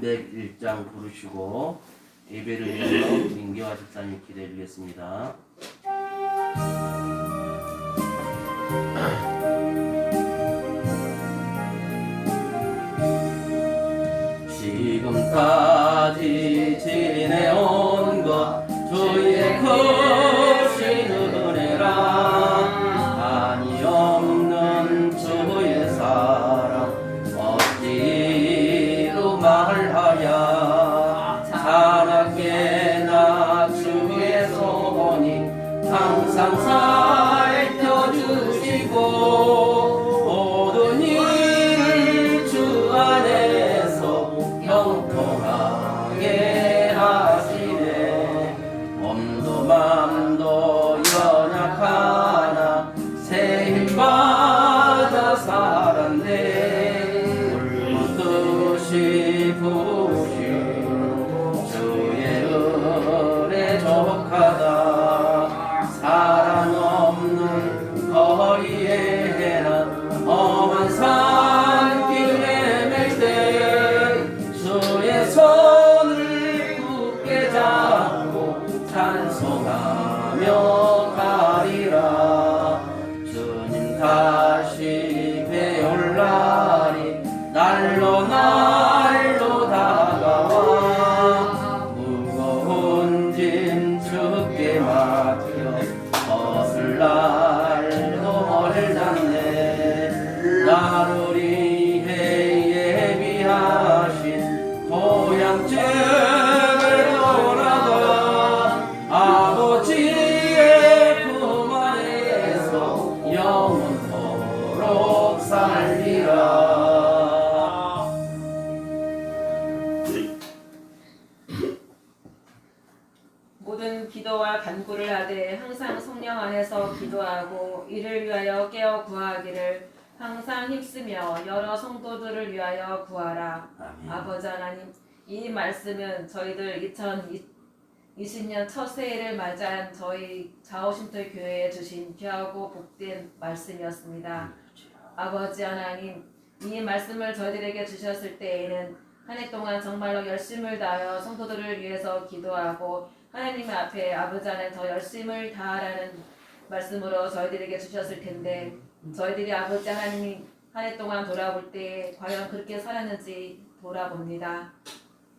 101장 부르시고 예배를 위하여 민기와 집사님 기도해 주겠습니다. 지금까지 지내온 것 주의 크신 은혜라 한이 없는 주의 사랑 어찌로 말하랴. 자나깨나 주의 소원이 항상 살펴주시고 모든 일을 주 안에서 형통하게 하시네. 몸도 맘도 연약하나 새 힘받아 살았네. 울듯이 부신 주의 은혜 족하다. 사랑 없는 거리에 난 험한 산길에 맬 때 주의 손을 굳게 잡고 찬송하며 가리라. 주님 다시 배울 날이 날로 다가와 무거운 짐 주께 맡겨 벗을 날도 멀잖네. 나를 위해 예비하신 고향집에 돌아가 아버지의 품 안에서 영원토록 살리라. 모든 기도와 간구를 하되 항상 성령 안에서 기도하고 이를 위하여 깨어 구하기를 항상 힘쓰며 여러 성도들을 위하여 구하라. 아멘. 아버지 하나님, 이 말씀은 저희들 2020년 첫 새해를 맞이한 저희 자오심터 교회에 주신 귀하고 복된 말씀이었습니다. 아버지 하나님, 이 말씀을 저희들에게 주셨을 때에는 한 해 동안 정말로 열심을 다하여 성도들을 위해서 기도하고 하나님 앞에 아버지 하나님 더 열심을 다하라는 말씀으로 저희들에게 주셨을 텐데 저희들이 아버지 하나님 한 해 동안 돌아볼 때 과연 그렇게 살았는지 돌아봅니다.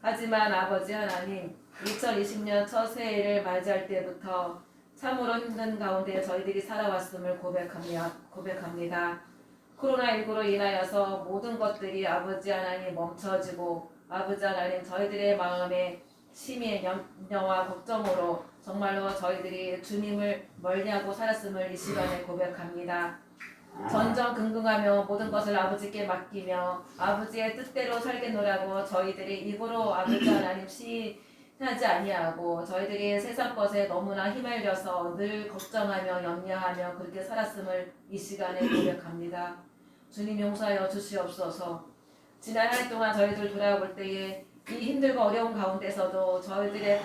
하지만 아버지 하나님 2020년 첫 새해를 맞이할 때부터 참으로 힘든 가운데 저희들이 살아왔음을 고백합니다. 코로나19로 인하여서 모든 것들이 아버지 하나님 멈춰지고 아버지 하나님 저희들의 마음에 심의 염려와 걱정으로 정말로 저희들이 주님을 멀리하고 살았음을 이 시간에 고백합니다. 전전긍긍하며 모든 것을 아버지께 맡기며 아버지의 뜻대로 살겠노라고 저희들이 입으로 아버지 하나님 시인하지 아니하고 저희들이 세상 것에 너무나 휘말려서 늘 걱정하며 염려하며 그렇게 살았음을 이 시간에 고백합니다. 주님 용서하여 주시옵소서. 지난 한 해 동안 저희들 돌아볼 때에 이 힘들고 어려운 가운데서도 저희들의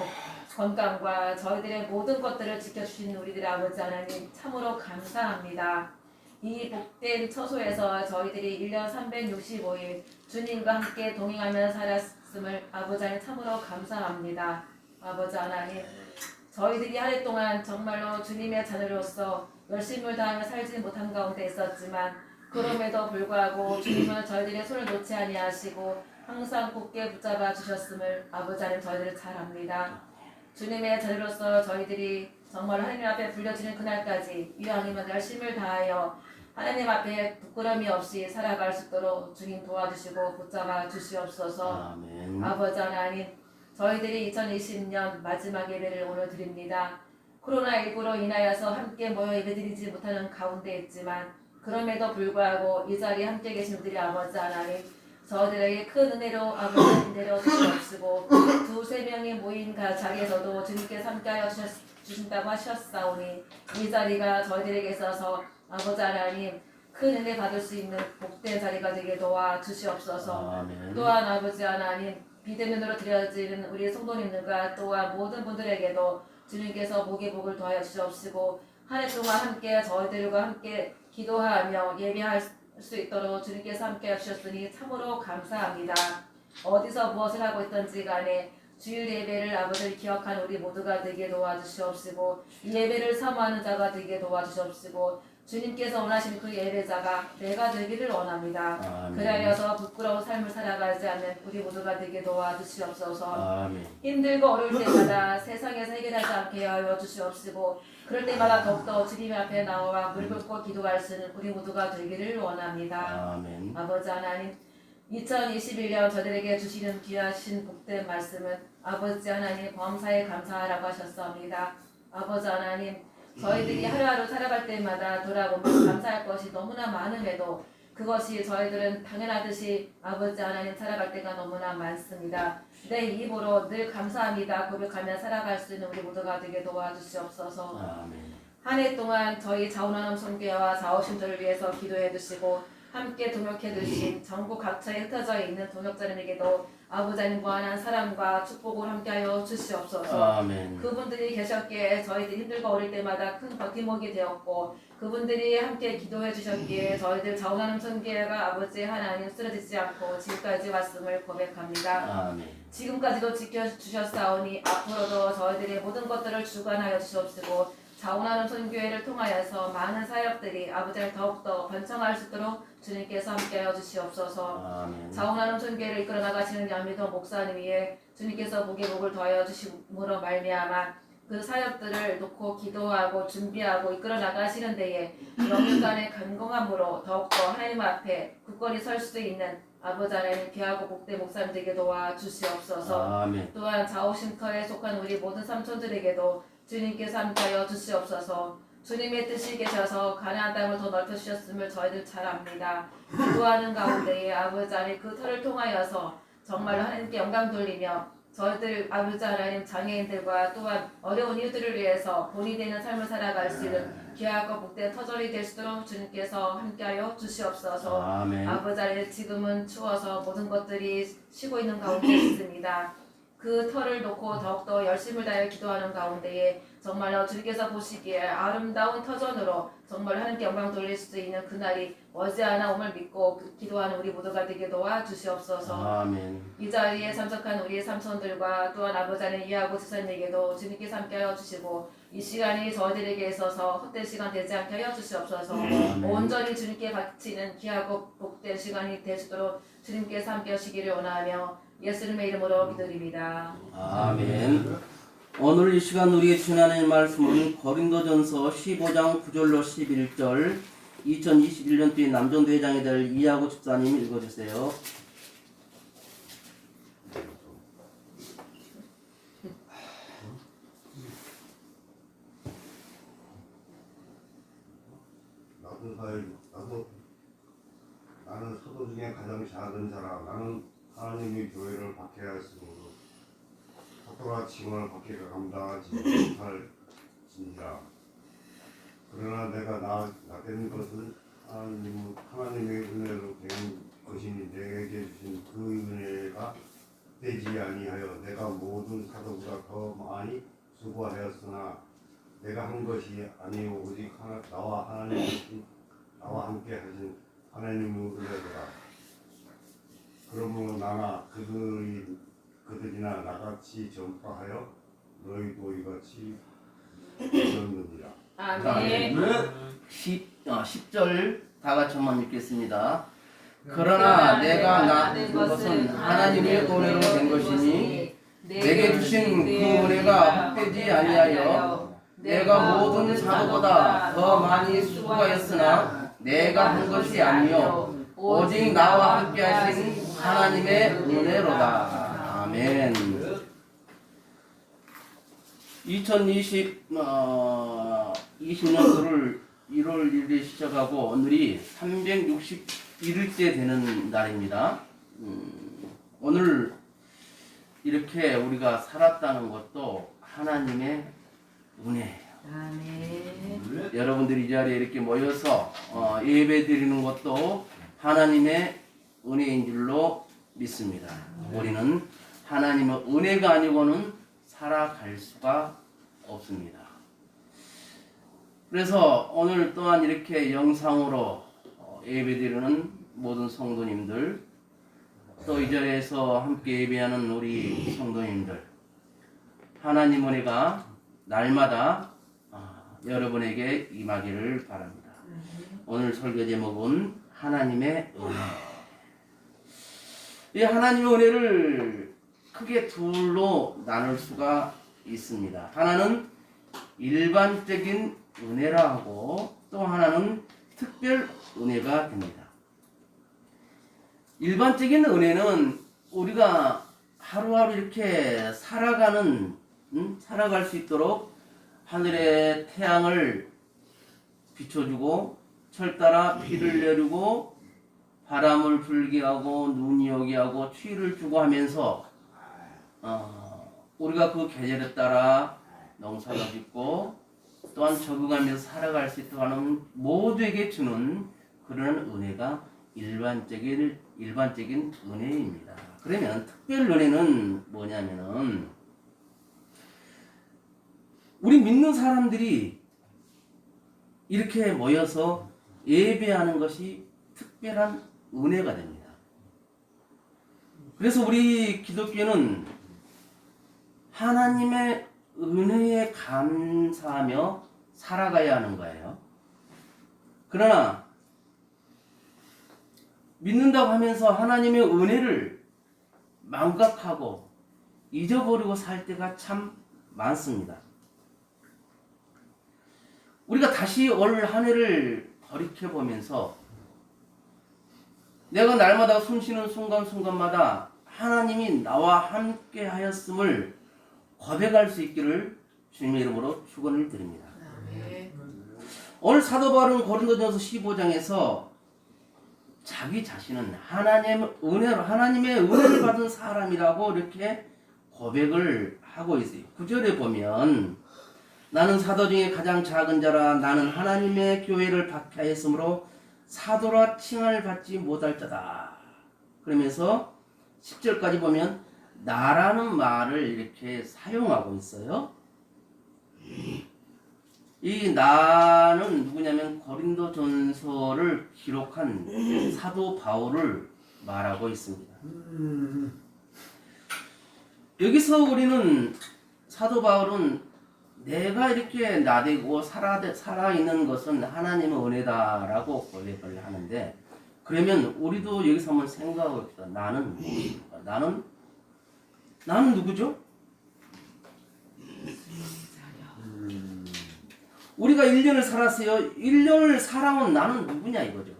건강과 저희들의 모든 것들을 지켜주신 우리들의 아버지 하나님 참으로 감사합니다. 이 복된 처소에서 저희들이 1년 365일 주님과 함께 동행하며 살았음을 아버지 하나님 참으로 감사합니다. 아버지 하나님 저희들이 한 해 동안 정말로 주님의 자녀로서 열심을 다하며 살지 못한 가운데 있었지만 그럼에도 불구하고 주님은 저희들의 손을 놓지 아니하시고 항상 굳게 붙잡아 주셨음을 아버지 하나님 저희들 잘 압니다. 주님의 자녀로서 저희들이 정말 하나님 앞에 불려지는 그날까지 이왕이면 열심을 다하여 하나님 앞에 부끄러움이 없이 살아갈 수 있도록 주님 도와주시고 붙잡아 주시옵소서. 아멘. 아버지 하나님 저희들이 2020년 마지막 예배를 오늘 드립니다. 코로나19로 인하여서 함께 모여 예배드리지 못하는 가운데 있지만 그럼에도 불구하고 이 자리에 함께 계신 분들이 아버지 하나님 저들에게 큰 은혜로 아버지 은혜로 주시옵시고 두세 명이 모인 자리에서도 주님께서 함께하여 주신다고 하셨사오니 이 자리가 저희들에게 있어서 아버지 하나님 큰 은혜 받을 수 있는 복된 자리가 되게 도와 주시옵소서. 아멘. 또한 아버지 하나님 비대면으로 드려지는 우리 성도님들과 또한 모든 분들에게도 주님께서 복의 복을 더하여 주시옵시고 한 해 동안 함께 저희들과 함께 기도하며 예배할 수 있도록 주님께서 함께 해주셨으니 참으로 감사합니다. 어디서 무엇을 하고 있던지 간에 주일 예배를 아버지를 기억하는 우리 모두가 되게 도와주시옵시고 이 예배를 사모하는 자가 되게 도와주시옵시고 주님께서 원하시는 그 예배자가 내가 되기를 원합니다. 아멘. 그리하여서 부끄러운 삶을 살아가지 않는 우리 모두가 되게 도와주시옵소서. 아멘. 힘들고 어려울 때마다 세상에서 해결하지 않게 하여 주시옵시고 그럴 때마다 더욱더 주님 앞에 나와 무릎 꿇고 기도할 수 있는 우리 모두가 되기를 원합니다. 아멘. 아버지 하나님 2021년 저들에게 주시는 귀하신 복된 말씀은 아버지 하나님 범사에 감사하라고 하셨습니다. 아버지 하나님 저희들이 하루하루 살아갈 때마다 돌아보면 감사할 것이 너무나 많음에도 그것이 저희들은 당연하듯이 아버지 하나님 살아갈 때가 너무나 많습니다. 내 입으로 늘 감사합니다 고백하며 살아갈 수 있는 우리 모두가 되게 도와주시옵소서. 아멘. 한 해 동안 저희 자원하는 손교회와 자오신들을 위해서 기도해 주시고 함께 동역해 주신 전국 각처에 흩어져 있는 동역자님에게도 아버지 하나님 무한한 사랑과 축복을 함께하여 주시옵소서. 아멘. 그분들이 계셨기에 저희들이 힘들고 어릴 때마다 큰 버팀목이 되었고 그분들이 함께 기도해 주셨기에 저희들 자원하는 손교회가 아버지 하나님 쓰러지지 않고 지금까지 왔음을 고백합니다. 아멘. 지금까지도 지켜주셨사오니 앞으로도 저희들의 모든 것들을 주관하여 주시옵시고 자원하는 손교회를 통하여서 많은 사역들이 아버지를 더욱더 번창할 수 있도록 주님께서 함께하여 주시옵소서. 아멘. 자원하는 손교회를 이끌어 나가시는 양미도 목사님 위에 주님께서 복에 복을 더하여 주심으로 말미암아 그 사역들을 놓고 기도하고 준비하고 이끌어 나가시는 데에 영육간의 간공함으로 더욱더 하나님 앞에 굳건히 설 수 있는 아버지 하나님 귀하고 복된 목사님 되게 도와주시옵소서. 아멘. 또한 자오심터에 속한 우리 모든 삼촌들에게도 주님께서 함께하여 주시옵소서. 주님의 뜻이 계셔서 가나안 땅을 더 넓혀주셨음을 저희들 잘 압니다. 기도하는 가운데에 아버지 하나님 그 터를 통하여서 정말로 하나님께 영광 돌리며 저희들 아버지 하나님 장애인들과 또한 어려운 이웃들을 위해서 본이 되는 삶을 살아갈 수 있는 귀하고 복된 터전이 될 수 있도록 주님께서 함께하여 주시옵소서. 아멘. 아버지 하나님 지금은 추워서 모든 것들이 쉬고 있는 가운데 있습니다. 그 터를 놓고 더욱더 열심을 다해 기도하는 가운데에 정말로 주님께서 보시기에 아름다운 터전으로 정말 하나님께 영광 돌릴 수 있는 그날이 머지않아 옴을 믿고 기도하는 우리 모두가 되게 도와주시옵소서. 아멘. 이 자리에 참석한 우리 삼촌들과 또한 아버지 하나님 이해하고 지사님에게도 주님께서 함께하여 주시고 이 시간이 저희들에게 있어서 헛된 시간 되지 않게 하여 주시옵소서. 온전히 주님께 바치는 귀하고 복된 시간이 되시도록 주님께서 함께 하시기를 원하며 예수님의 이름으로 기도드립니다. 아멘. 오늘 이 시간 우리의 주하나님 말씀은 고린도전서 15장 9절로 11절 2021년도에 남전도 회장이 될 이하고 집사님이 읽어주세요. 나는 사도 중에 가장 작은 자라. 나는 하나님의 교회를 박해하였으므로 사도라 칭을 박해가 감당하지 못할지니라. 그러나 내가 나된 것은 하나님의 은혜로 된 것이니 내게 주신 그 은혜가 되지 아니하여 내가 모든 사도보다 더 많이 수고하였으나 내가 한 것이 아니오 오직 나와 함께 하신 하나님의 은혜로다. 그러므로 나나 그들이나 나같이 전파하여 너희도 이같이 되었느니라. 아멘. 10절 다 같이 한번 읽겠습니다. 그러나 내가 낳은 것은 하나님의 은혜로 된 것이니 내게 주신 그 은혜가 헛되지 아니하여 내가 모든 사도보다 더 많이 수고하였으나 내가 한 것이 아니요 오직 나와 함께 하신 하나님의 은혜로다. 아멘. 2020년도를 1월 1일에 시작하고 오늘이 361일째 되는 날입니다. 오늘 이렇게 우리가 살았다는 것도 하나님의 은혜예요. 아멘. 여러분들이 이 자리에 이렇게 모여서 예배 드리는 것도 하나님의 은혜인 줄로 믿습니다. 우리는 하나님의 은혜가 아니고는 살아갈 수가 없습니다. 그래서 오늘 또한 이렇게 영상으로 예배 드리는 모든 성도님들, 또 이 자리에서 함께 예배하는 우리 성도님들, 하나님 은혜가 날마다 여러분에게 임하기를 바랍니다. 오늘 설교 제목은 하나님의 은혜. 이 하나님의 은혜를 크게 둘로 나눌 수가 있습니다. 하나는 일반적인 은혜라 하고 또 하나는 특별 은혜가 됩니다. 일반적인 은혜는 우리가 하루하루 이렇게 살아갈 수 있도록 하늘의 태양을 비춰주고 철따라 비를 내리고 바람을 불게 하고 눈이 오게 하고 추위를 주고 하면서 우리가 그 계절에 따라 농사가 짓고 또한 적응하면서 살아갈 수 있도록 하는 모두에게 주는 그런 은혜가 일반적인 은혜입니다. 그러면 특별 은혜는 뭐냐면은 우리 믿는 사람들이 이렇게 모여서 예배하는 것이 특별한 은혜가 됩니다. 그래서 우리 기독교는 하나님의 은혜에 감사하며 살아가야 하는 거예요. 그러나 믿는다고 하면서 하나님의 은혜를 망각하고 잊어버리고 살 때가 참 많습니다. 우리가 다시 올 한 해를 돌이켜보면서 내가 날마다 숨쉬는 순간순간마다 하나님이 나와 함께 하였음을 고백할 수 있기를 주님의 이름으로 축원을 드립니다. 오늘 사도 바울은 고린도전서 15장에서 자기 자신은 하나님의 은혜를 받은 사람이라고 이렇게 고백을 하고 있어요. 9절에 보면 나는 사도 중에 가장 작은 자라 나는 하나님의 교회를 박해하였으므로 사도라 칭함을 받지 못할 자다. 그러면서 10절까지 보면 나라는 말을 이렇게 사용하고 있어요. 이 나는 누구냐면 고린도전서를 기록한 사도 바울을 말하고 있습니다. 여기서 우리는 사도 바울은 내가 이렇게 나대고 살아있는 것은 하나님의 은혜다라고 고백을 하는데, 그러면 우리도 여기서 한번 생각해 봅시다. 나는 무엇입니까? 나는 누구죠? 우리가 1년을 살았어요. 1년을 살아온 나는 누구냐 이거죠.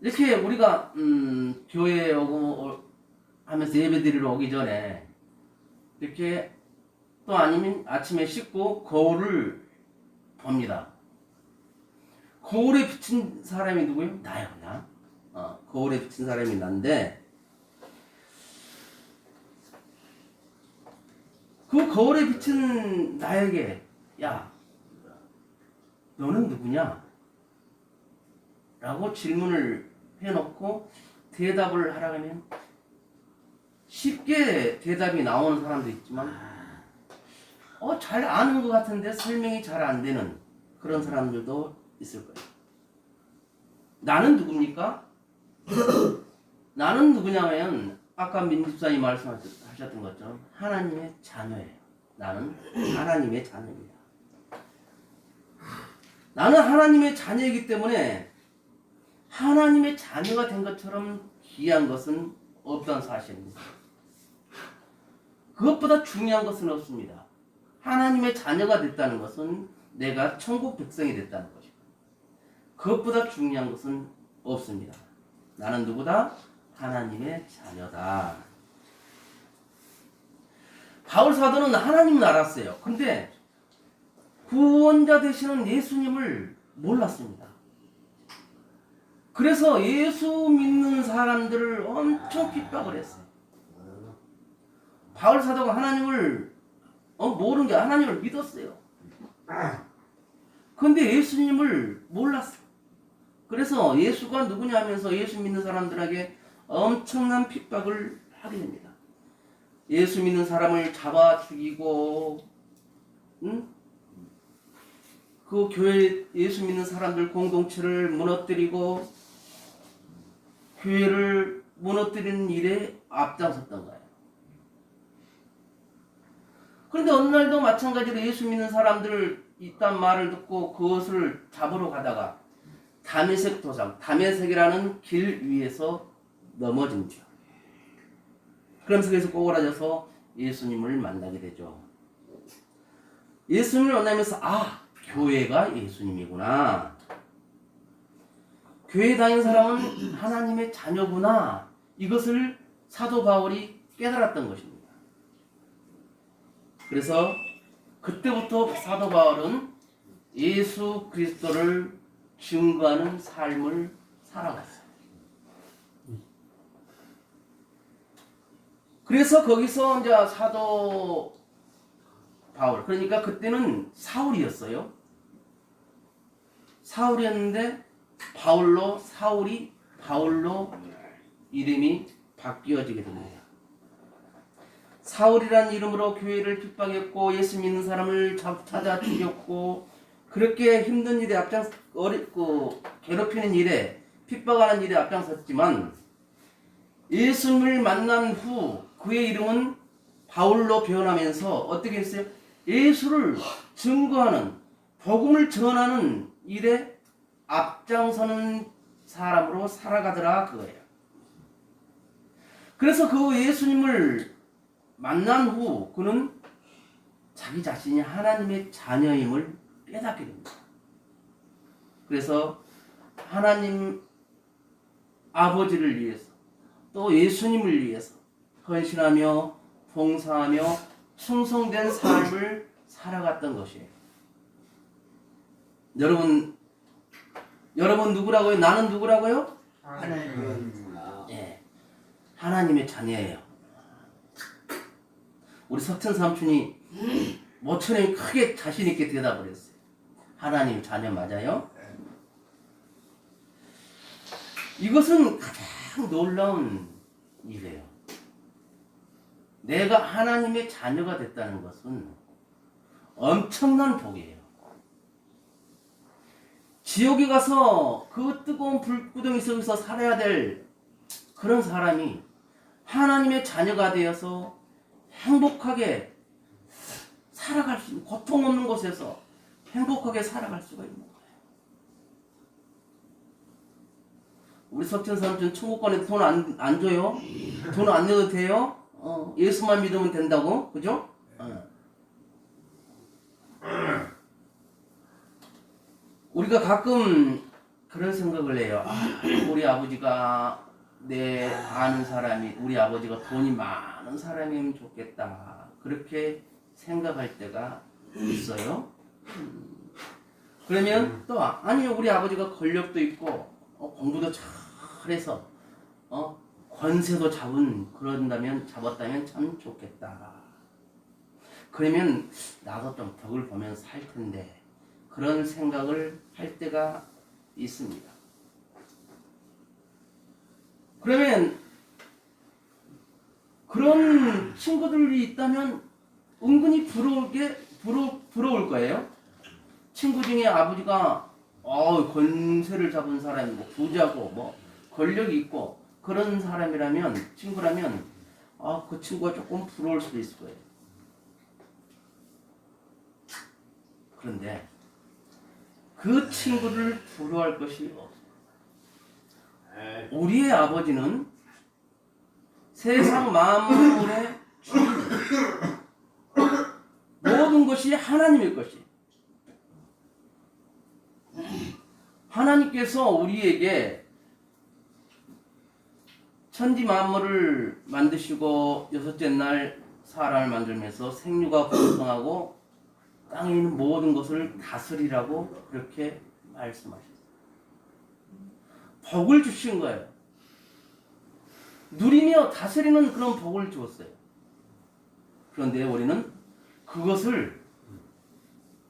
이렇게 우리가 교회에 오고 하면서 예배드리러 오기 전에 이렇게 또 아니면 아침에 씻고 거울을 봅니다. 거울에 비친 사람이 누구예요? 나요, 나. 거울에 비친 사람이 난데 그 거울에 비친 나에게 야, 너는 누구냐? 라고 질문을 해놓고 대답을 하라 하면 쉽게 대답이 나오는 사람도 있지만 잘 아는 것 같은데 설명이 잘 안 되는 그런 사람들도 있을 거예요. 나는 누굽니까? 나는 누구냐면 아까 민집사님 말씀하셨던 것처럼 하나님의 자녀예요. 나는 하나님의 자녀입니다. 나는 하나님의 자녀이기 때문에 하나님의 자녀가 된 것처럼 귀한 것은 없다는 사실입니다. 그것보다 중요한 것은 없습니다. 하나님의 자녀가 됐다는 것은 내가 천국 백성이 됐다는 것입니다. 그것보다 중요한 것은 없습니다. 나는 누구다? 하나님의 자녀다. 바울 사도는 하나님은 알았어요. 근데 구원자 되시는 예수님을 몰랐습니다. 그래서 예수 믿는 사람들을 엄청 핍박을 했어요. 바울 사도가 하나님을 모르는 게 하나님을 믿었어요. 근데 예수님을 몰랐어요. 그래서 예수가 누구냐 하면서 예수 믿는 사람들에게 엄청난 핍박을 하게 됩니다. 예수 믿는 사람을 잡아 죽이고, 그 교회 예수 믿는 사람들 공동체를 무너뜨리고, 교회를 무너뜨리는 일에 앞장섰던 거예요. 그런데 어느 날도 마찬가지로 예수 믿는 사람들 있단 말을 듣고 그것을 잡으러 가다가 다메섹 도상, 다메섹이라는 길 위에서 넘어진죠. 그러면서 계속 꼬그라져서 예수님을 만나게 되죠. 예수님을 만나면서 교회가 예수님이구나. 교회 다니는 사람은 하나님의 자녀구나. 이것을 사도 바울이 깨달았던 것입니다. 그래서 그때부터 사도 바울은 예수 그리스도를 증거하는 삶을 살아갔어요. 그래서 거기서 이제 사도 바울, 그러니까 그때는 사울이었어요. 사울이었는데 사울이 바울로 이름이 바뀌어지게 됩니다. 사울이라는 이름으로 교회를 핍박했고 예수 믿는 사람을 찾아 죽였고 그렇게 힘든 일에 괴롭히는 일에 핍박하는 일에 앞장섰지만 예수님을 만난 후 그의 이름은 바울로 변하면서 어떻게 했어요? 예수를 증거하는 복음을 전하는 일에 앞장서는 사람으로 살아가더라 그거예요. 그래서 그 예수님을 만난 후 그는 자기 자신이 하나님의 자녀임을 깨닫게 됩니다. 그래서 하나님 아버지를 위해서 또 예수님을 위해서 헌신하며 봉사하며 충성된 삶을 살아갔던 것이에요. 여러분 누구라고요? 나는 누구라고요? 예, 하나님의 자녀예요. 우리 석천 삼촌이 모처럼 크게 자신 있게 대답을 했어요. 하나님 자녀 맞아요? 이것은 가장 놀라운 일이에요. 내가 하나님의 자녀가 됐다는 것은 엄청난 복이에요. 지옥에 가서 그 뜨거운 불구덩이 속에서 살아야 될 그런 사람이 하나님의 자녀가 되어서 행복하게 살아갈 수 있는, 고통 없는 곳에서 행복하게 살아갈 수가 있는 거예요. 우리 석천 삼촌 천국권에 돈 안 줘요? 돈 안 내도 돼요? 예수만 믿으면 된다고, 그죠? 우리가 가끔 그런 생각을 해요. 우리 아버지가 내 아는 사람이, 우리 아버지가 돈이 많은 사람이면 좋겠다. 그렇게 생각할 때가 있어요. 그러면 또 아니 우리 아버지가 권력도 있고 공부도 잘해서 권세도 잡았다면 참 좋겠다. 그러면 나도 좀 덕을 보면서 살 텐데 그런 생각을 할 때가 있습니다. 그러면 그런 친구들이 있다면 은근히 부러울 거예요. 친구 중에 아버지가 권세를 잡은 사람이고 부자고 권력이 있고 그런 사람이라면 친구라면 그 친구가 조금 부러울 수도 있을 거예요. 그런데 그 친구를 부러워할 것이 없어요. 우리의 아버지는 세상 만물의 주인, 모든 것이 하나님의 것이. 하나님께서 우리에게 천지 만물을 만드시고 여섯째 날 사람을 만들면서 생육하 번성하고 땅에 있는 모든 것을 다스리라고 그렇게 말씀하셨어요. 복을 주신 거예요. 누리며 다스리는 그런 복을 주었어요. 그런데 우리는 그것을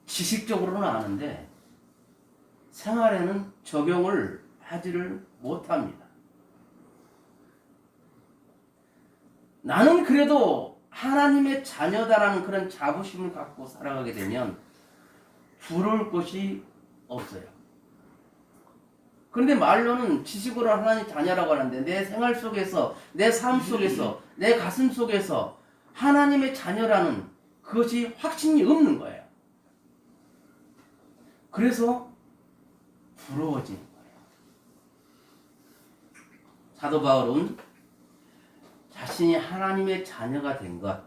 지식적으로는 아는데 생활에는 적용을 하지를 못합니다. 나는 그래도 하나님의 자녀다라는 그런 자부심을 갖고 살아가게 되면 부러울 것이 없어요. 그런데 말로는 지식으로 하나님 자녀라고 하는데 내 생활 속에서, 내 삶 속에서, 내 가슴 속에서 하나님의 자녀라는 그것이 확신이 없는 거예요. 그래서 부러워지는 거예요. 사도 바울은 자신이 하나님의 자녀가 된 것,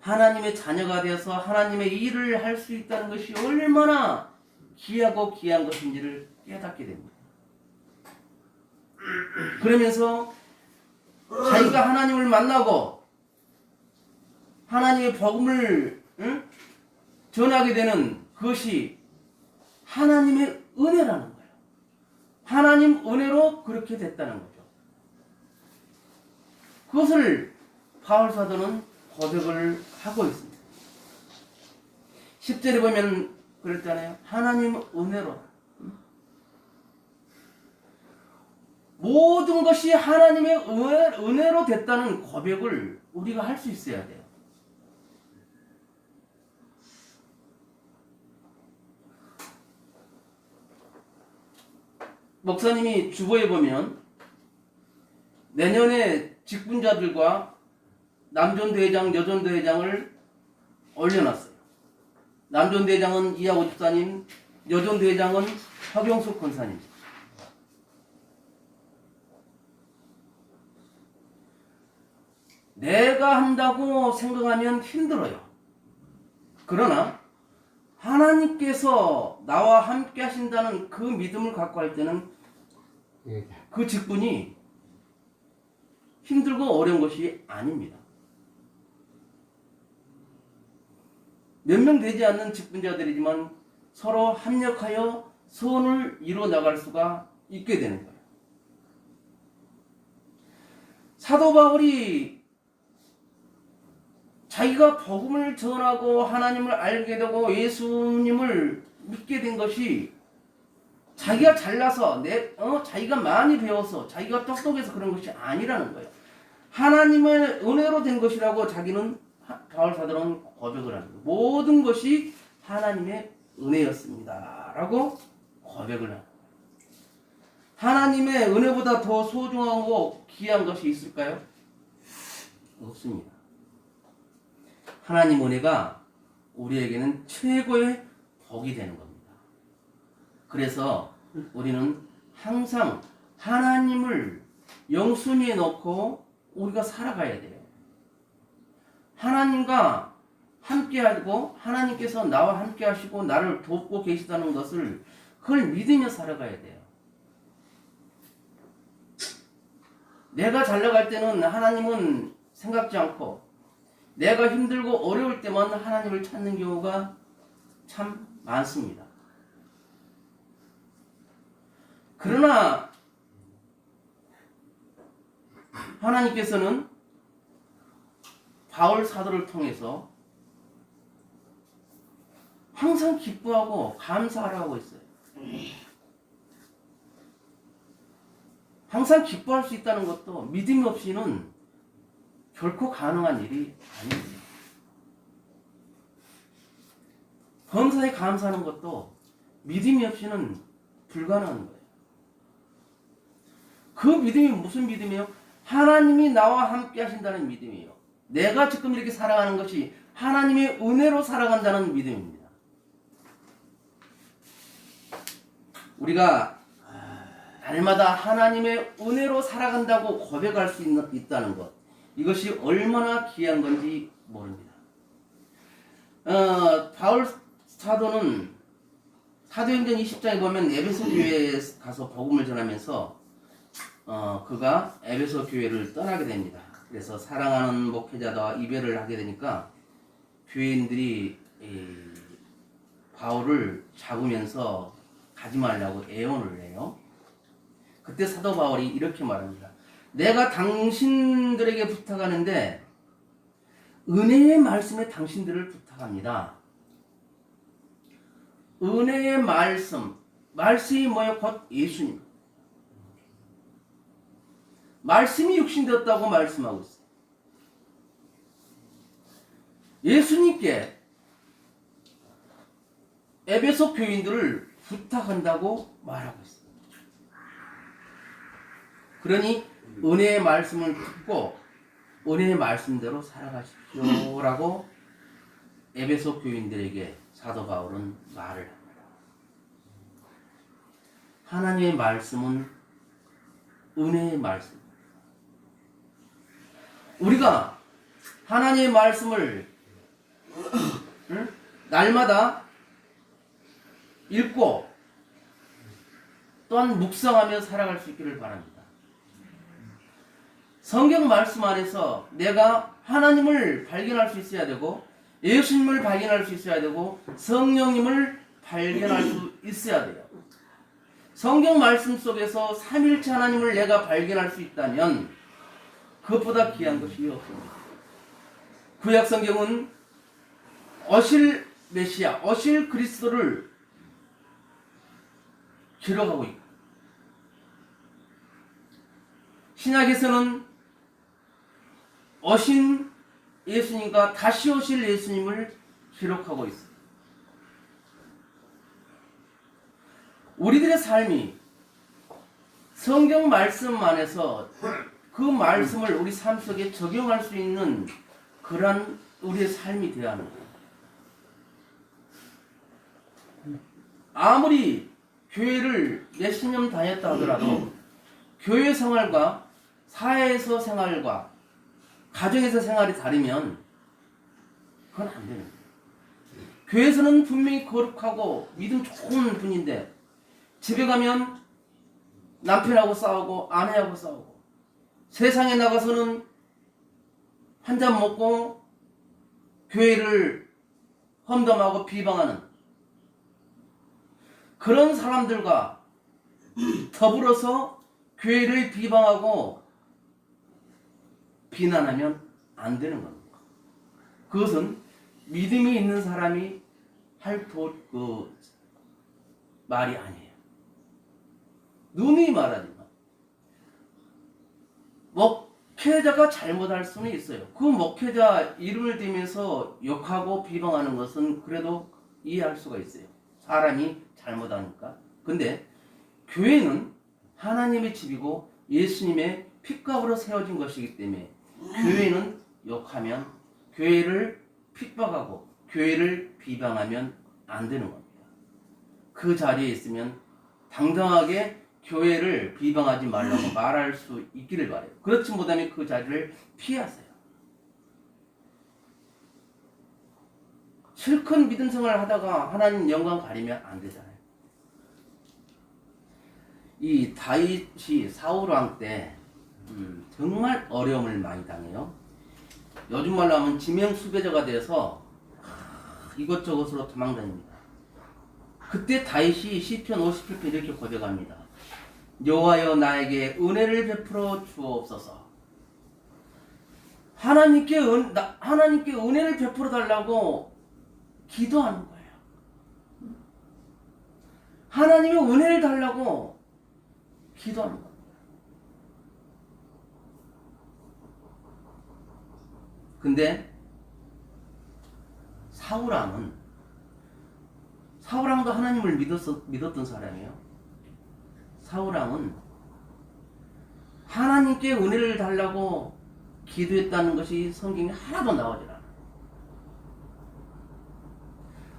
하나님의 자녀가 되어서 하나님의 일을 할 수 있다는 것이 얼마나 귀하고 귀한 것인지를 깨닫게 됩니다. 그러면서 자기가 하나님을 만나고 하나님의 복음을 전하게 되는 그것이 하나님의 은혜라는 거예요. 하나님 은혜로 그렇게 됐다는 거죠. 그것을 바울 사도는 고백을 하고 있습니다. 10절에 보면 그랬잖아요. 하나님 은혜로. 모든 것이 하나님의 은혜로 됐다는 고백을 우리가 할 수 있어야 돼요. 목사님이 주보에 보면 내년에 직분자들과 남전대회장, 여전대회장을 올려놨어요. 남전대회장은 이하오 집사님, 여전대회장은 박용숙 권사님. 내가 한다고 생각하면 힘들어요. 그러나 하나님께서 나와 함께 하신다는 그 믿음을 갖고 할 때는 그 직분이 힘들고 어려운 것이 아닙니다. 몇 명 되지 않는 직분자들이지만 서로 합력하여 선을 이루어 나갈 수가 있게 되는 거예요. 사도 바울이 자기가 복음을 전하고 하나님을 알게 되고 예수님을 믿게 된 것이 자기가 잘나서 자기가 많이 배워서 자기가 똑똑해서 그런 것이 아니라는 거예요. 하나님의 은혜로 된 것이라고 자기는 바울 사도는 고백을 하는 거예요. 모든 것이 하나님의 은혜였습니다 라고 고백을 하는 거예요. 하나님의 은혜보다 더 소중하고 귀한 것이 있을까요? 없습니다. 하나님 은혜가 우리에게는 최고의 복이 되는 겁니다. 그래서 우리는 항상 하나님을 영순위에 놓고 우리가 살아가야 돼요. 하나님과 함께하고 하나님께서 나와 함께 하시고 나를 돕고 계시다는 것을 그걸 믿으며 살아가야 돼요. 내가 잘 나갈 때는 하나님은 생각지 않고 내가 힘들고 어려울 때만 하나님을 찾는 경우가 참 많습니다. 그러나 하나님께서는 바울 사도를 통해서 항상 기뻐하고 감사하라고 했어요. 항상 기뻐할 수 있다는 것도 믿음 없이는 결코 가능한 일이 아닙니다. 범사에 감사하는 것도 믿음이 없이는 불가능한 거예요. 그 믿음이 무슨 믿음이에요? 하나님이 나와 함께 하신다는 믿음이에요. 내가 지금 이렇게 살아가는 것이 하나님의 은혜로 살아간다는 믿음입니다. 우리가 날마다 하나님의 은혜로 살아간다고 고백할 수 있다는 것, 이것이 얼마나 귀한 건지 모릅니다. 바울 사도는 사도행전 20장에 보면 에베소 교회에 가서 복음을 전하면서 그가 에베소 교회를 떠나게 됩니다. 그래서 사랑하는 목회자와 이별을 하게 되니까 교인들이 바울을 잡으면서 가지 말라고 애원을 해요. 그때 사도 바울이 이렇게 말합니다. 내가 당신들에게 부탁하는데 은혜의 말씀에 당신들을 부탁합니다. 은혜의 말씀이 뭐예요? 곧 예수님. 말씀이 육신되었다고 말씀하고 있어요. 예수님께 에베소 교인들을 부탁한다고 말하고 있습니다. 그러니 은혜의 말씀을 듣고 은혜의 말씀대로 살아가십시오라고 에베소 교인들에게 사도 바울은 말을 합니다. 하나님의 말씀은 은혜의 말씀입니다. 우리가 하나님의 말씀을 날마다 읽고 또한 묵상하며 살아갈 수 있기를 바랍니다. 성경 말씀 안에서 내가 하나님을 발견할 수 있어야 되고 예수님을 발견할 수 있어야 되고 성령님을 발견할 수 있어야 돼요. 성경 말씀 속에서 삼일체 하나님을 내가 발견할 수 있다면 그것보다 귀한 것이 없습니다. 구약 성경은 어실 메시아, 어실 그리스도를 기록하고 있고 신약에서는 어신 예수님과 다시 오실 예수님을 기록하고 있습니다. 우리들의 삶이 성경 말씀 안에서 그 말씀을 우리 삶 속에 적용할 수 있는 그러한 우리의 삶이 되어야 합니다. 아무리 교회를 몇십 년 다녔다 하더라도 교회 생활과 사회에서 생활과 가정에서 생활이 다르면 그건 안 되는 거예요. 교회에서는 분명히 거룩하고 믿음 좋은 분인데 집에 가면 남편하고 싸우고 아내하고 싸우고 세상에 나가서는 한잔 먹고 교회를 험담하고 비방하는 그런 사람들과 더불어서 교회를 비방하고 비난하면 안 되는 겁니다. 그것은 믿음이 있는 사람이 할 말이 아니에요. 누누이 말하지만 목회자가 잘못할 수는 있어요. 그 목회자 이름을 대면서 욕하고 비방하는 것은 그래도 이해할 수가 있어요. 사람이 잘못하니까. 근데 교회는 하나님의 집이고 예수님의 핏값으로 세워진 것이기 때문에 교회는 욕하면 교회를 핍박하고 교회를 비방하면 안 되는 겁니다. 그 자리에 있으면 당당하게 교회를 비방하지 말라고 말할 수 있기를 바라요. 그렇지 못하면 그 자리를 피하세요. 실컷 믿음 생활을 하다가 하나님 영광 가리면 안 되잖아요. 이 다윗이 사울왕 때 정말 어려움을 많이 당해요. 요즘 말로 하면 지명수배자가 돼서 이것저것으로 도망다닙니다. 그때 다윗이 시편 57편 이렇게 고백합니다. 여호와여 나에게 은혜를 베풀어 주옵소서. 하나님께 은혜를 베풀어 달라고 기도하는 거예요. 하나님의 은혜를 달라고 기도하는 겁니다. 근데 사울왕도 하나님을 믿었던 사람이에요. 사울왕은 하나님께 은혜를 달라고 기도했다는 것이 성경에 하나도 나오질 않아요.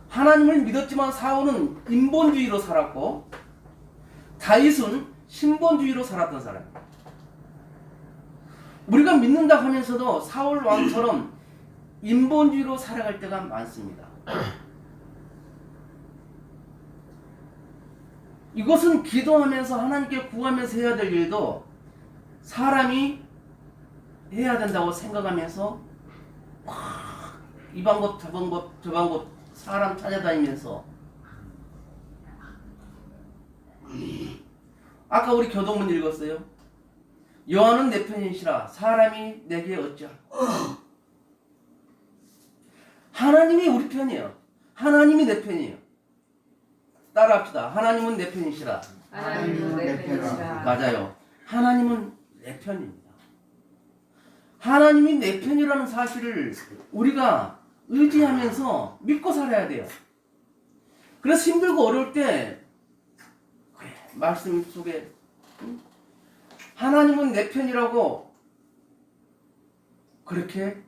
하나님을 믿었지만 사울은 인본주의로 살았고 다윗은 신본주의로 살았던 사람이에요. 우리가 믿는다 하면서도 사울 왕처럼 인본주의로 살아갈 때가 많습니다. 이것은 기도하면서 하나님께 구하면서 해야 될 일도 사람이 해야 된다고 생각하면서 이 방법 저 방법 사람 찾아다니면서 아까 우리 교동문 읽었어요. 여호와는 내 편이시라 사람이 내게 어찌할꼬. 하나님이 우리 편이에요. 하나님이 내 편이에요. 따라합시다. 하나님은 내 편이시라. 하나님은 내 편이시라. 맞아요. 하나님은 내 편입니다. 하나님이 내 편이라는 사실을 우리가 의지하면서 믿고 살아야 돼요. 그래서 힘들고 어려울 때 말씀 속에 하나님은 내 편이라고 그렇게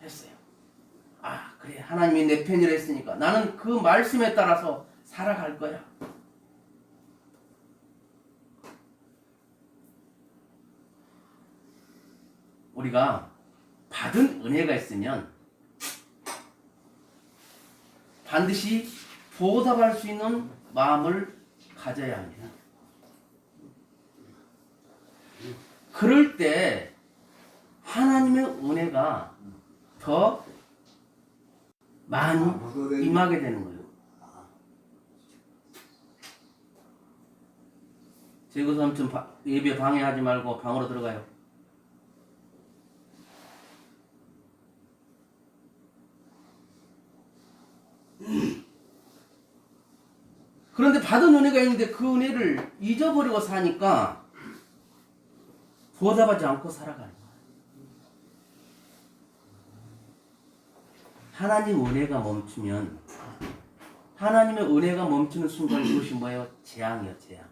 했어요. 아, 그래. 하나님이 내 편이라 했으니까 나는 그 말씀에 따라서 살아갈 거야. 우리가 받은 은혜가 있으면 반드시 보답할 수 있는 마음을 가져야 합니다. 그럴 때 하나님의 은혜가 더 많이 임하게 되는 거예요. 제구삼촌 예배 방해하지 말고 방으로 들어가요. 그런데 받은 은혜가 있는데 그 은혜를 잊어버리고 사니까 보답하지 않고 살아가는 거예요. 하나님 은혜가 멈추면, 하나님의 은혜가 멈추는 순간 그것이 뭐예요? 재앙이에요, 재앙.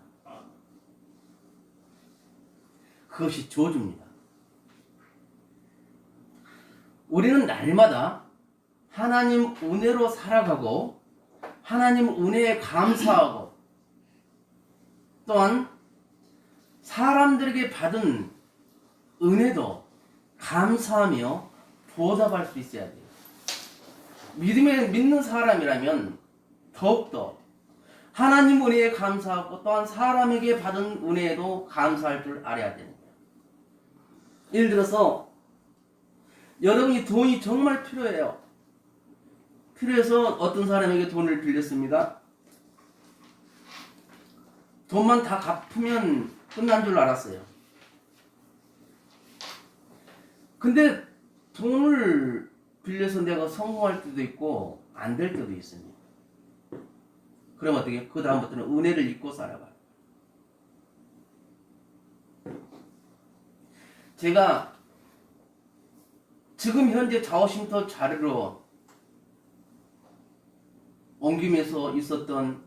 그것이 저주입니다. 우리는 날마다 하나님 은혜로 살아가고 하나님 은혜에 감사하고 또한 사람들에게 받은 은혜도 감사하며 보답할 수 있어야 돼요. 믿는 사람이라면 더욱더 하나님 은혜에 감사하고 또한 사람에게 받은 은혜에도 감사할 줄 알아야 되는 거예요. 예를 들어서 여러분이 돈이 정말 필요해요. 필요해서 어떤 사람에게 돈을 빌렸습니다. 돈만 다 갚으면 끝난 줄 알았어요. 근데 돈을 빌려서 내가 성공할 때도 있고 안 될 때도 있습니다. 그럼 어떻게? 그 다음부터는 은혜를 잊고 살아가요. 제가 지금 현재 자오신터 자리로 옮기면서 있었던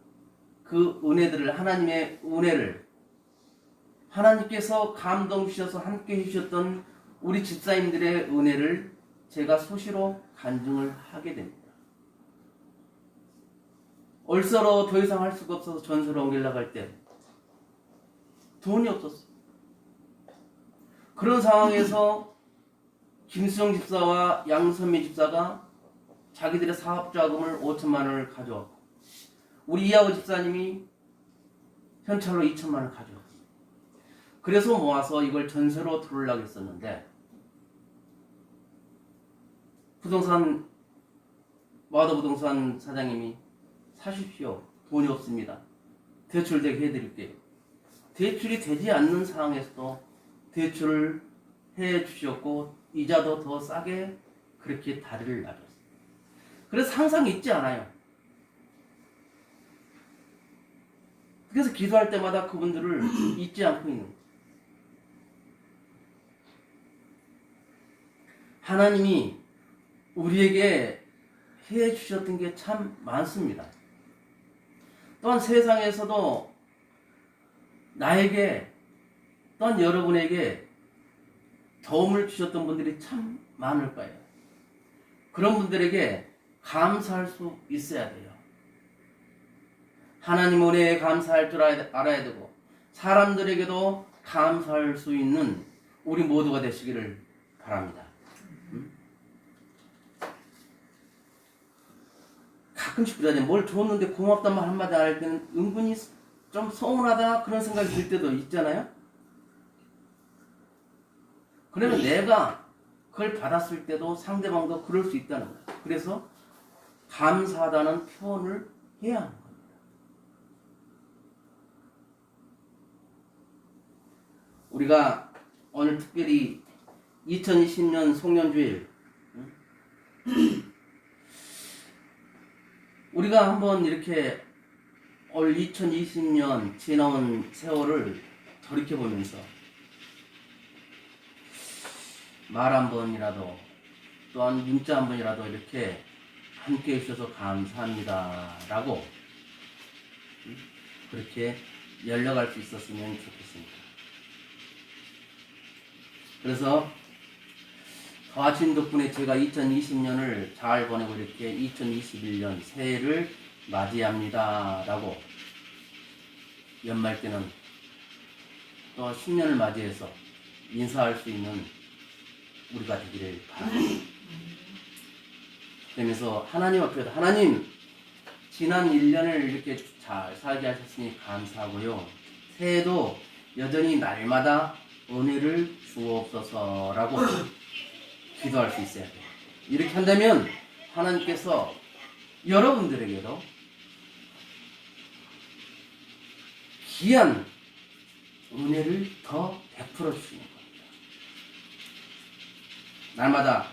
그 은혜들을, 하나님의 은혜를, 하나님께서 감동 주셔서 함께 해주셨던 우리 집사님들의 은혜를 제가 수시로 간증을 하게 됩니다. 얼서로 더 이상 할 수가 없어서 전서로 옮기려고 할 때 돈이 없었어요. 그런 상황에서 김수영 집사와 양선미 집사가 자기들의 사업자금을 5천만 원을 가져왔고 우리 이하고 집사님이 현찰로 2천만 원을 가져왔어요. 그래서 모아서 이걸 전세로 들으려고 했었는데 마더부동산 사장님이 사십시오. 돈이 없습니다. 대출되게 해드릴게요. 대출이 되지 않는 상황에서도 대출을 해주셨고 이자도 더 싸게 그렇게 다리를 놔줬어요. 그래서 항상 잊지 않아요. 그래서 기도할 때마다 그분들을 잊지 않고 있는 거예요. 하나님이 우리에게 해주셨던 게 참 많습니다. 또한 세상에서도 나에게 또한 여러분에게 도움을 주셨던 분들이 참 많을 거예요. 그런 분들에게 감사할 수 있어야 돼요. 하나님 은혜에 감사할 줄 알아야 되고 사람들에게도 감사할 수 있는 우리 모두가 되시기를 바랍니다. 가끔씩 그러잖아요. 뭘 줬는데 고맙단 말 한마디 안 할 때는 은근히 좀 서운하다 그런 생각이 들 때도 있잖아요. 그러면 내가 그걸 받았을 때도 상대방도 그럴 수 있다는 거예요. 그래서 감사하다는 표현을 해야 하는 겁니다. 우리가 오늘 특별히 2020년 송년주일 우리가 한번 이렇게 올 2020년 지나온 세월을 돌이켜보면서 말 한 번이라도 또한 문자 한 번이라도 이렇게 함께 해주셔서 감사합니다 라고 그렇게 열려갈 수 있었으면 좋겠습니다. 그래서 도와주신 덕분에 제가 2020년을 잘 보내고 이렇게 2021년 새해를 맞이합니다 라고 연말 때는 또 신년을 맞이해서 인사할 수 있는 우리가 되기를 바랍니다. 그러면서 하나님 앞에서 하나님 지난 1년을 이렇게 잘 살게 하셨으니 감사하고요. 새해도 여전히 날마다 은혜를 주옵소서라고 기도할 수 있어야 돼요. 이렇게 한다면 하나님께서 여러분들에게도 귀한 은혜를 더 베풀어 주시는 겁니다. 날마다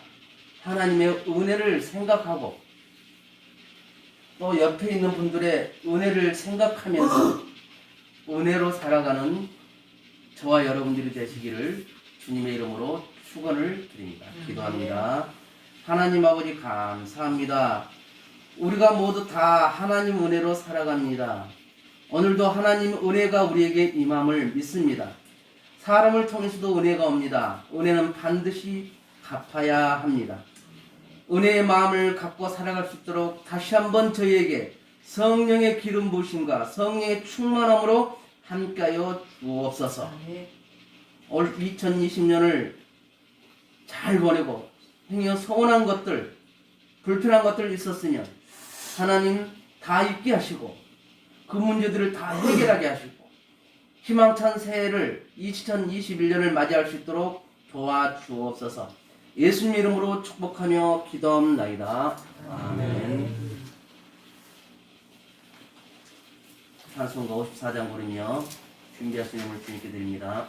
하나님의 은혜를 생각하고 또 옆에 있는 분들의 은혜를 생각하면서 은혜로 살아가는 저와 여러분들이 되시기를 주님의 이름으로 축원을 드립니다. 기도합니다. 하나님 아버지 감사합니다. 우리가 모두 다 하나님 은혜로 살아갑니다. 오늘도 하나님 은혜가 우리에게 임함을 믿습니다. 사람을 통해서도 은혜가 옵니다. 은혜는 반드시 갚아야 합니다. 은혜의 마음을 갖고 살아갈 수 있도록 다시 한번 저희에게 성령의 기름 부으심과 성령의 충만함으로 함께하여 주옵소서. 올 2020년을 잘 보내고 행여 서운한 것들, 불편한 것들 있었으면 하나님 다 잊게 하시고 그 문제들을 다 해결하게 하시고 희망찬 새해를 2021년을 맞이할 수 있도록 도와주옵소서. 예수님 이름으로 축복하며 기도합나이다. 아멘. 찬송가 54장 부르며 준비하신 음을 주님께 드립니다.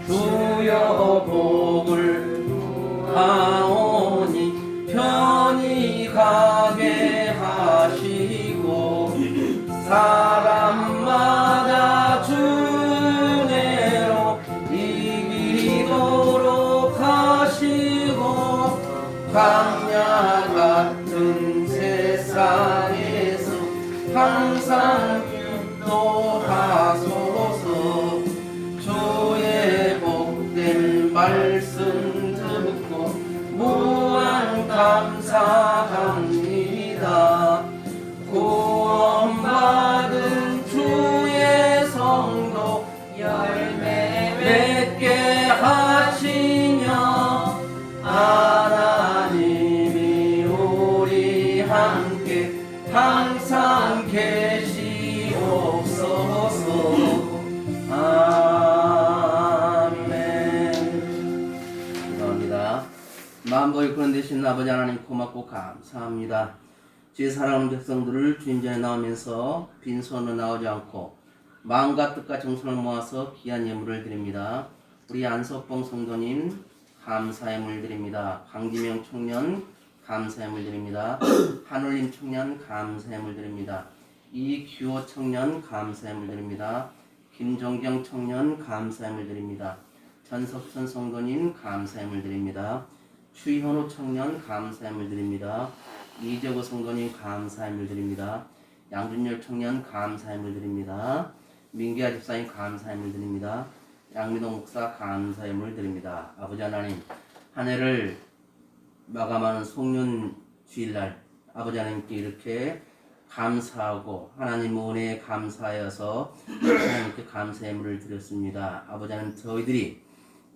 주여 복을 하오니 편히 가게 하시고 사람마다 주 은혜로 이기도록 하시고 광야 같은 세상에서 항상 기도하소서. 주의 복된 말씀 듣고 무한 감사합니다. 구원받은 주의 성도 열매 맺게 하시며 하나님이 우리 함께 항상 계시옵소서. 아멘. 감사합니다. 만보의 구원 되신 아버지 하나님 고맙고 감사합니다. 주의 사랑하는 백성들을 주님 전에 나오면서 빈손으로 나오지 않고 마음과 뜻과 정성을 모아서 귀한 예물을 드립니다. 우리 안석봉 성도님 감사의 물 드립니다. 강지명 청년 감사의 물 드립니다. 한울림 청년 감사의 물 드립니다. 이규호 청년 감사의 물 드립니다. 김종경 청년 감사의 물 드립니다. 전석천 성도님 감사의 물 드립니다. 추현우 청년 감사의 물 드립니다. 이재구 성도님 감사의 물 드립니다. 양준열 청년 감사의 물 드립니다. 민기아 집사님 감사의 물 드립니다. 양민호 목사 감사의 물 드립니다. 아버지 하나님 한 해를 마감하는 송년 주일날 아버지 하나님께 이렇게 감사하고 하나님 은혜에 감사하여서 하나님께 감사의 물을 드렸습니다. 아버지 하나님 저희들이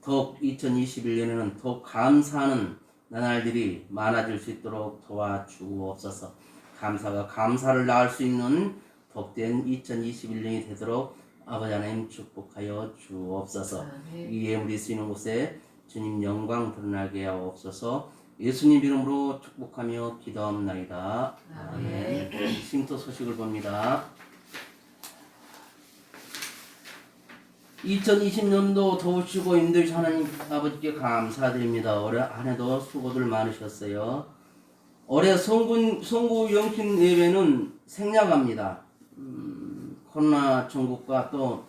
더욱 2021년에는 더욱 감사하는 나날들이 많아질 수 있도록 도와주옵소서. 감사가 감사를 낳을 수 있는 복된 2021년이 되도록 아버지 하나님 축복하여 주옵소서. 이 예물이 쓰이는 곳에 주님 영광 드러나게 하옵소서. 예수님 이름으로 축복하며 기도합나이다. 아멘. 쉼터 소식을 봅니다. 2020년도 도우시고 힘들시 하나님 아버지께 감사드립니다. 올해 한 해도 수고들 많으셨어요. 올해 송구 영신 예배는 생략합니다. 코로나 전국과 또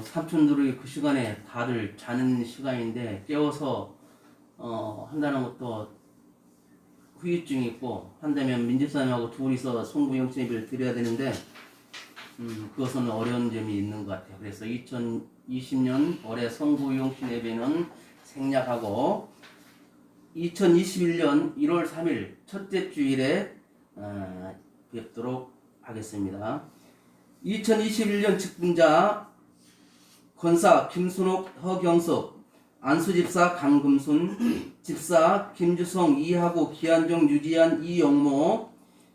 삼촌들이 그 시간에 다들 자는 시간인데 깨워서 한다는 것도 후유증이 있고, 한다면 민집사님하고 둘이서 송구영신 예배를 드려야 되는데 그것은 어려운 점이 있는 것 같아요. 그래서 2020년 올해 송구영신 예배는 생략하고 2021년 1월 3일 첫째 주일에 뵙도록 하겠습니다. 2021년 직분자 권사 김순옥, 허경석, 안수집사 강금순, 집사 김주성, 이하구, 기한종, 유지한, 이영모,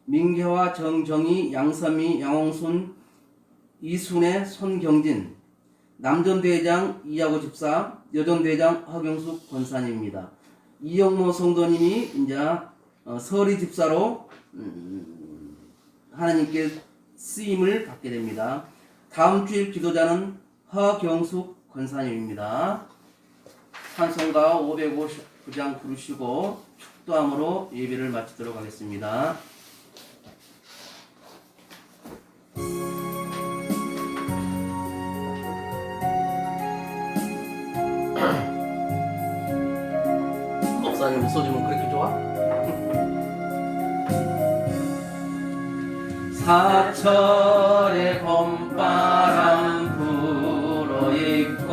민계화, 정정희, 양선미, 양홍순, 이순애, 손경진, 남전대장 이하구 집사, 여전대장 허경숙 권사님입니다. 이영모 성도님이 이제 서리 집사로 하나님께 쓰임을 받게 됩니다. 다음 주일 기도자는 허경숙 권사님입니다. 찬송가 559장 부르시고 축도함으로 예배를 마치도록 하겠습니다. 목사님 웃어주면 그렇게 좋아? 사철의 봄바람 불어있고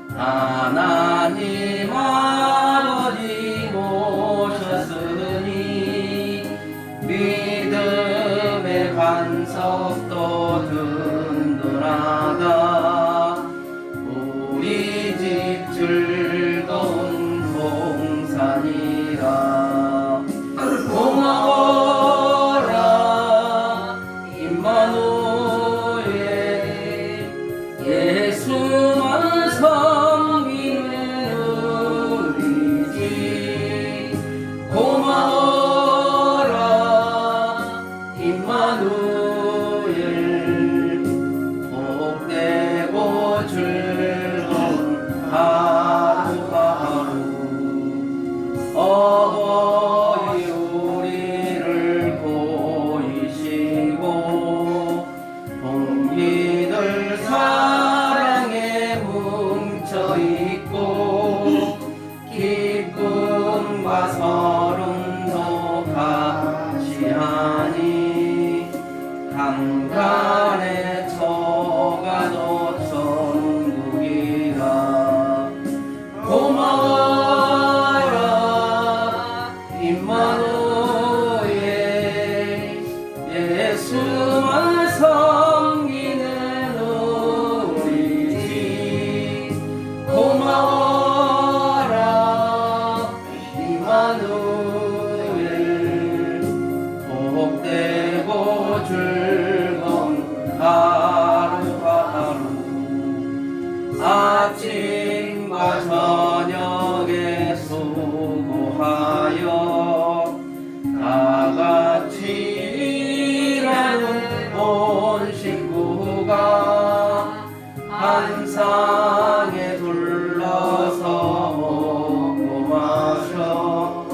하나님 아버지 모셨으니 믿음의 반석도 든든하다. 우리 집 즐거운 동산이라. 고마워라 임마누엘 예수만 섬기는 우리지. 고마워라 임마누엘 복되고 즐거운 하루하루. 어버이 우리를 보이시고 동기들 사랑에 뭉쳐있고 기쁨과 서름도 같이하니 한간에 처가도 천국이라. 고마워라 임마누엘 예수만 섬기는 우리지. 고마워라 임마누엘 복되고 즐거운 하루하루. 아침과 저녁에 수고하여 다같이 일하는 온 식구가 한 상에 둘러서 먹고 마셔.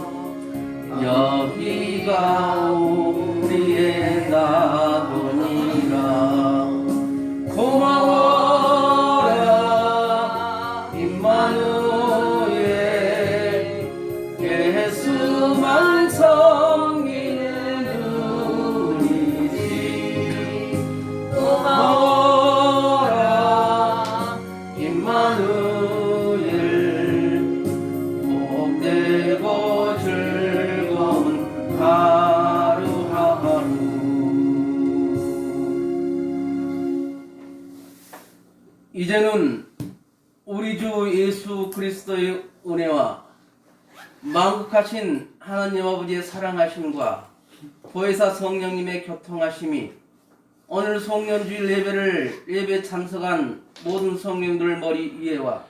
여기가 우리의 나돈이라. 고마워라 임마누엘 예수만 섬기는 우리지. 고마워라 임마누엘 복되고 즐거운 하루하루. 이제는 우리 주 예수 그리스도의 은혜와 만국하신 하나님 아버지의 사랑하심과 보혜사 성령님의 교통하심이 오늘 송년주일 예배 참석한 모든 성령들 머리 위에와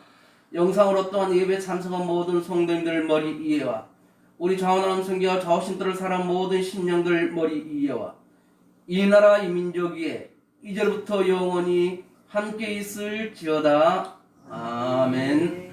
영상으로 또한 예배 참석한 모든 성도님들 머리 위에와 우리 좌우나라는 성교와 좌우신들을 사랑한 모든 심령들 머리 위에와 이 나라 이 민족 위에 이제부터 영원히 함께 있을지어다. 아멘.